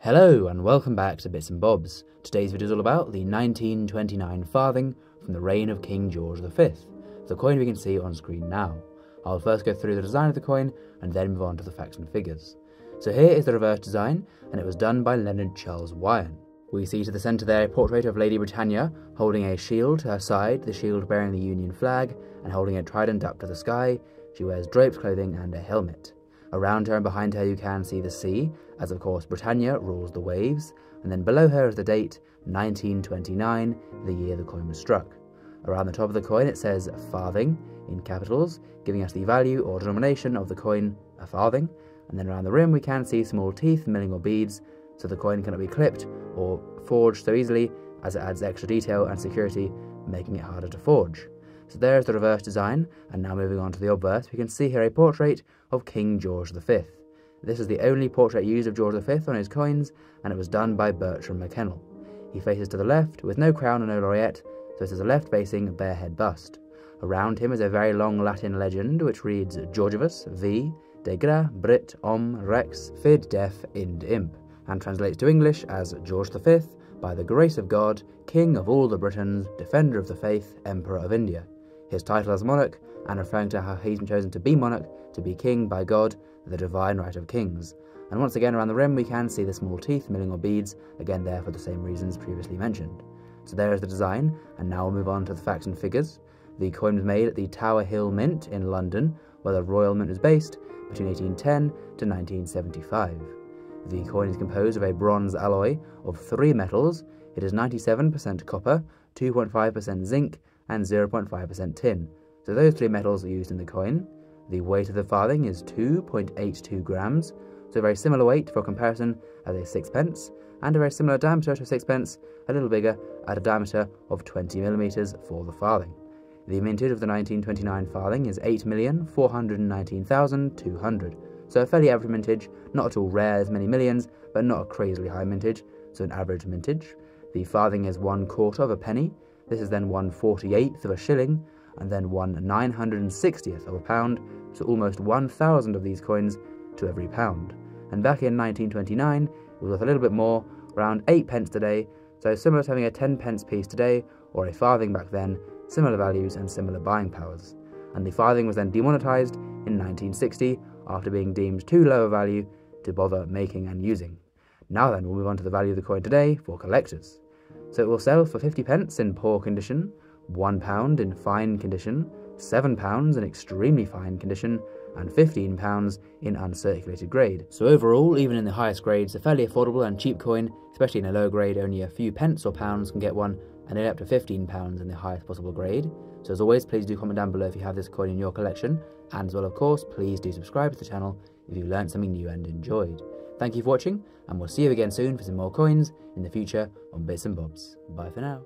Hello and welcome back to Bits and Bobs. Today's video is all about the 1929 farthing from the reign of King George V, the coin we can see on screen now. I'll first go through the design of the coin and then move on to the facts and figures. So here is the reverse design, and it was done by Leonard Charles Wyon. We see to the centre there a portrait of Lady Britannia holding a shield to her side, the shield bearing the Union flag and holding a trident up to the sky. She wears draped clothing and a helmet. Around her and behind her you can see the sea, as of course Britannia rules the waves, and then below her is the date 1929, the year the coin was struck. Around the top of the coin it says farthing in capitals, giving us the value or denomination of the coin, a farthing, and then around the rim we can see small teeth, milling or beads, so the coin cannot be clipped or forged so easily, as it adds extra detail and security, making it harder to forge. So there is the reverse design, and now moving on to the obverse, we can see here a portrait of King George V. This is the only portrait used of George V on his coins, and it was done by Bertram McKennell. He faces to the left, with no crown and no laureate, so it is a left-facing bare-head bust. Around him is a very long Latin legend, which reads Georgivus V. de gra Brit om rex fid def ind imp, and translates to English as George V, by the grace of God, King of all the Britons, Defender of the Faith, Emperor of India. His title as monarch, and referring to how he's been chosen to be monarch, to be king by God, the divine right of kings. And once again around the rim we can see the small teeth, milling or beads, again there for the same reasons previously mentioned. So there is the design, and now we'll move on to the facts and figures. The coin was made at the Tower Hill Mint in London, where the Royal Mint was based, between 1810 to 1975. The coin is composed of a bronze alloy of 3 metals. It is 97% copper, 2.5% zinc, and 0.5% tin. So those 3 metals are used in the coin. The weight of the farthing is 2.82 grams, so a very similar weight for comparison as a sixpence, and a very similar diameter to a sixpence, a little bigger at a diameter of 20 millimeters for the farthing. The mintage of the 1929 farthing is 8,419,200, so a fairly average mintage, not at all rare as many millions, but not a crazily high mintage, so an average mintage. The farthing is 1/4 of a penny. This is then 1/48th of a shilling, and then 1/960th of a pound, so almost 1,000 of these coins to every pound. And back in 1929, it was worth a little bit more, around 8 pence today, so similar to having a 10 pence piece today, or a farthing back then, similar values and similar buying powers. And the farthing was then demonetised in 1960, after being deemed too low a value to bother making and using. Now then, we'll move on to the value of the coin today for collectors. So it will sell for 50 pence in poor condition, £1 in fine condition, £7 in extremely fine condition, and £15 in uncirculated grade. So overall, even in the highest grades, a fairly affordable and cheap coin, especially in a low grade, only a few pence or pounds can get one, and then up to £15 in the highest possible grade. So as always, please do comment down below if you have this coin in your collection, and as well of course, please do subscribe to the channel if you learned something new and enjoyed. Thank you for watching, and we'll see you again soon for some more coins in the future on Bits and Bobs. Bye for now.